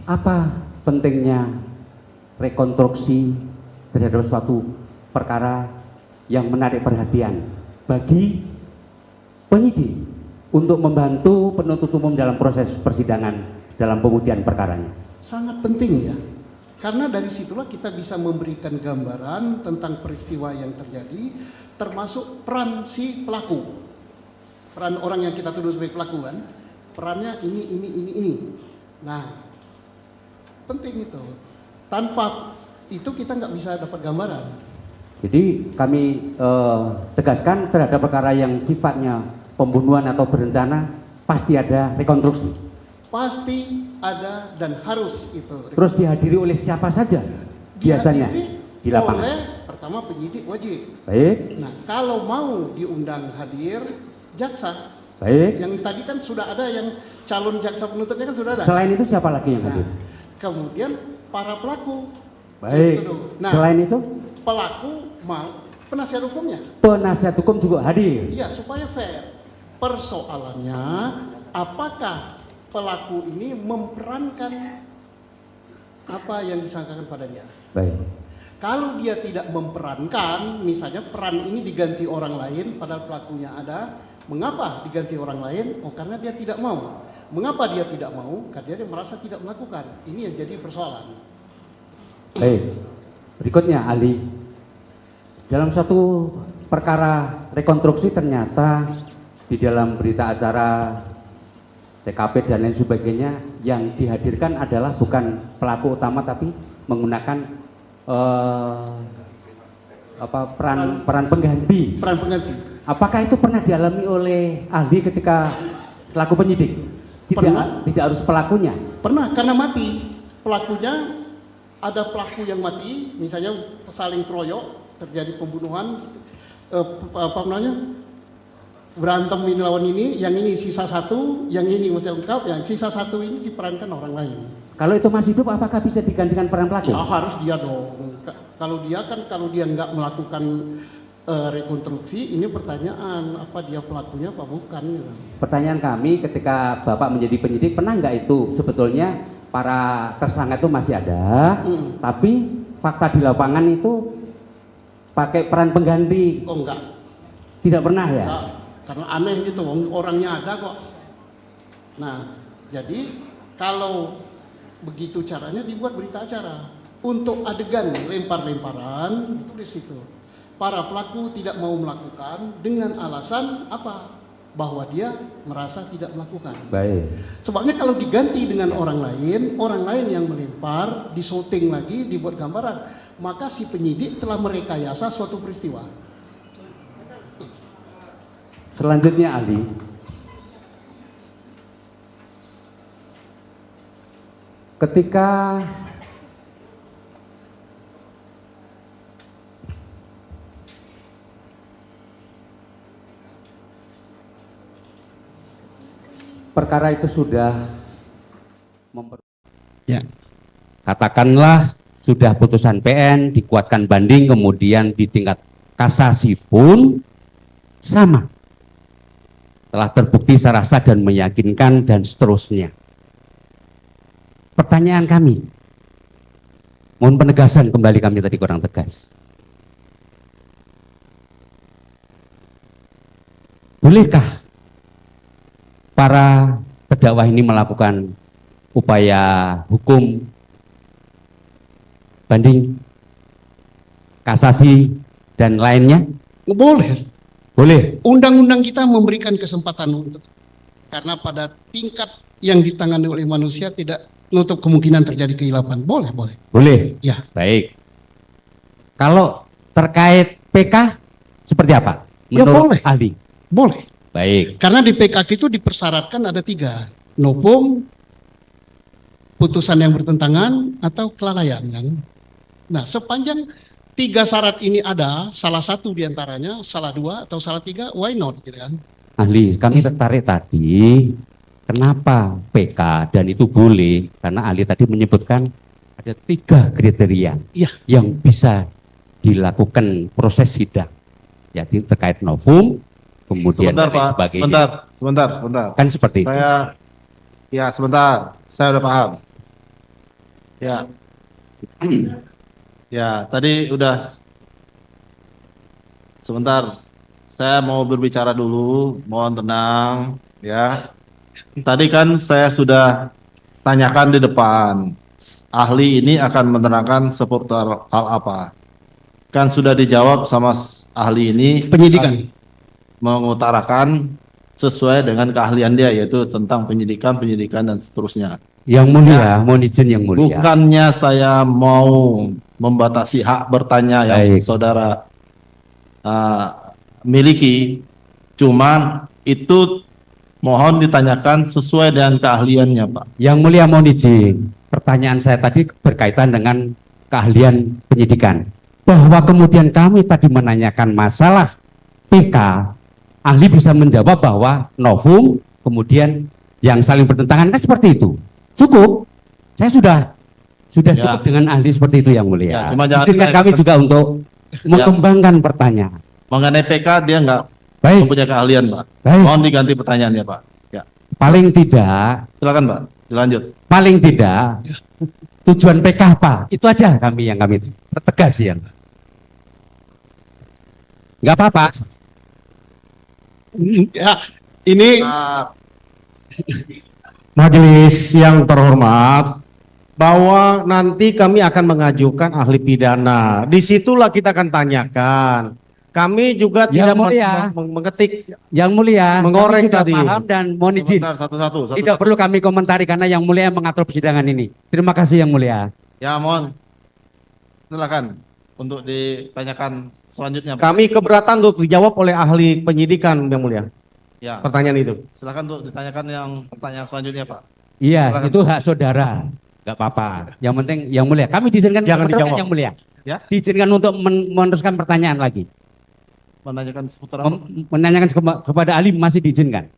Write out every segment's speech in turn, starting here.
Apa pentingnya rekonstruksi terhadap suatu perkara yang menarik perhatian bagi penyidik untuk membantu penuntut umum dalam proses persidangan dalam pembuktian perkaranya? Sangat penting ya, karena dari situlah kita bisa memberikan gambaran tentang peristiwa yang terjadi, termasuk peran si pelaku, peran orang yang kita tuduh sebagai pelaku kan, perannya ini. Nah, penting itu. Tanpa itu kita nggak bisa dapat gambaran. Jadi kami tegaskan terhadap perkara yang sifatnya pembunuhan atau berencana pasti ada rekonstruksi. Pasti ada dan harus itu. Terus dihadiri oleh siapa saja biasanya di lapangan? Oleh pertama penyidik wajib. Baik. Nah, kalau mau diundang hadir jaksa. Baik. Yang tadi kan sudah ada yang calon jaksa penuntutnya kan sudah ada. Selain itu siapa lagi yang hadir? Kemudian para pelaku. Baik. Nah, selain itu pelaku mau penasihat hukumnya. Penasihat hukum juga hadir. Iya, supaya fair. Persoalannya apakah pelaku ini memperankan apa yang disangkakan pada dia. Baik. Kalau dia tidak memperankan, misalnya peran ini diganti orang lain, padahal pelakunya ada. Mengapa diganti orang lain? Oh, karena dia tidak mau. Mengapa dia tidak mau? Karena dia merasa tidak melakukan. Ini yang jadi persoalan. Baik. Berikutnya, Ali. Dalam satu perkara rekonstruksi ternyata di dalam berita acara TKP dan lain sebagainya yang dihadirkan adalah bukan pelaku utama tapi menggunakan peran pengganti. Peran pengganti. Apakah itu pernah dialami oleh ahli ketika selaku penyidik? Tidak harus pelakunya. Pernah, karena mati. Pelakunya ada pelaku yang mati, misalnya saling keroyok, terjadi pembunuhan, berantem ini lawan ini, yang ini sisa satu, yang ini masih lengkap, yang sisa satu ini diperankan orang lain. Kalau itu masih hidup, apakah bisa digantikan peran pelaku? Ya harus dia dong. Kalau dia nggak melakukan rekonstruksi, ini pertanyaan apa dia pelakunya apa bukan? Gitu. Pertanyaan kami ketika Bapak menjadi penyidik, pernah nggak itu sebetulnya para tersangka itu masih ada, tapi fakta di lapangan itu pakai peran pengganti? Oh enggak. Tidak pernah ya? Enggak. Karena aneh gitu, orangnya ada kok. Nah, jadi kalau begitu caranya dibuat berita acara. Untuk adegan lempar-lemparan, itu di situ. Para pelaku tidak mau melakukan dengan alasan apa? Bahwa dia merasa tidak melakukan. Baik. Sebabnya kalau diganti dengan orang lain yang melempar, disyuting lagi, dibuat gambaran, maka si penyidik telah merekayasa suatu peristiwa. Selanjutnya Ali, ketika perkara itu sudah katakanlah sudah putusan PN, dikuatkan banding, kemudian di tingkat kasasi pun sama, telah terbukti secara sah dan meyakinkan dan seterusnya. Pertanyaan kami, mohon penegasan kembali, kami tadi kurang tegas. Bolehkah para terdakwa ini melakukan upaya hukum banding, kasasi, dan lainnya? Boleh. Boleh. Undang-undang kita memberikan kesempatan untuk, karena pada tingkat yang ditangani oleh manusia tidak menutup kemungkinan terjadi kehilapan. Boleh. Boleh. Ya. Baik. Kalau terkait PK seperti apa? Ya, Menurut boleh. ahli? Boleh. Baik. Karena di PKK itu dipersyaratkan ada 3. Novum, putusan yang bertentangan, atau kelalaian. Kan? Nah, sepanjang 3 syarat ini ada, salah satu diantaranya, salah 2 atau salah 3, why not? Gitu kan? Ahli, kami tertarik tadi, kenapa PK dan itu boleh? Karena ahli tadi menyebutkan ada 3 kriteria Iya. yang bisa dilakukan proses sidang. Jadi terkait novum, kemudian Sebentar Pak, sebagainya. sebentar. Kan seperti itu. Sebentar, saya udah paham. Ya. Ya, tadi udah sebentar. Saya mau berbicara dulu, mohon tenang ya. Tadi kan saya sudah tanyakan di depan. Ahli ini akan menerangkan seputar hal apa? Kan sudah dijawab sama ahli ini Penyidikan. mengutarakan sesuai dengan keahlian dia, yaitu tentang penyidikan dan seterusnya. Yang mulia, mohon izin yang mulia. Bukannya saya mau membatasi hak bertanya yang Baik. saudara miliki, cuman itu mohon ditanyakan sesuai dengan keahliannya, Pak. Yang mulia mohon izin. Pertanyaan saya tadi berkaitan dengan keahlian penyidikan. Bahwa kemudian kami tadi menanyakan masalah PK, ahli bisa menjawab bahwa novum, kemudian yang saling bertentangan kan seperti itu. Cukup. Saya sudah Ya. cukup dengan ahli seperti itu yang mulia. Ya, cuma jangan Izinkan kami juga untuk mengembangkan pertanyaan. Mengenai PK dia nggak Baik, mempunyai keahlian, Pak. baik. Mohon diganti pertanyaannya, Pak. Ya, Paling tidak, silakan, Pak. Dilanjut. paling tidak tujuan PK apa? Itu aja kami tegas ya. Nggak apa-apa. Ya, ini Majelis yang terhormat, bahwa nanti kami akan mengajukan ahli pidana. Disitulah kita akan tanyakan. Kami juga Yang tidak mulia. mengetik. Yang mulia, Mengoreng kami sudah tadi. paham dan mohon izin. Sebentar, satu-satu. Tidak perlu kami komentari karena yang mulia yang mengatur persidangan ini. Terima kasih yang mulia. Ya, mohon. Silakan untuk ditanyakan selanjutnya, Pak. Kami keberatan untuk dijawab oleh ahli penyidikan yang mulia. Ya, Pertanyaan itu. silakan untuk ditanyakan yang pertanyaan selanjutnya, Pak. Iya, Silakan. itu hak saudara. Nggak apa-apa. Yang penting yang mulia. Kami diizinkan Jangan meneruskan dijawab. yang mulia. Ya, Diizinkan untuk meneruskan pertanyaan lagi. menanyakan seputar apa? Menanyakan kepada ahli masih diizinkan.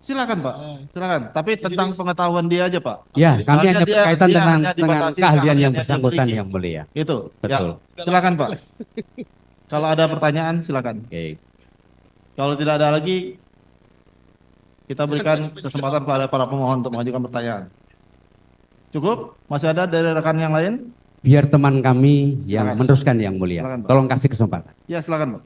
Silakan, Pak. Silakan. Tapi tentang pengetahuan dia aja, Pak. Ya, kami Soalnya hanya dia- berkaitan dia dengan hanya dibatasi keahlian yang keahliannya bersangkutan miliki. yang mulia. Itu. Betul. Ya, silakan, Pak. Kalau ada pertanyaan, silakan. Oke. Kalau tidak ada lagi, kita berikan kesempatan kepada para pemohon untuk mengajukan pertanyaan. Cukup? Masih ada dari rekan yang lain? Biar teman kami yang Silakan. meneruskan yang mulia. Silakan, Pak. Tolong kasih kesempatan. Ya, silakan, Pak.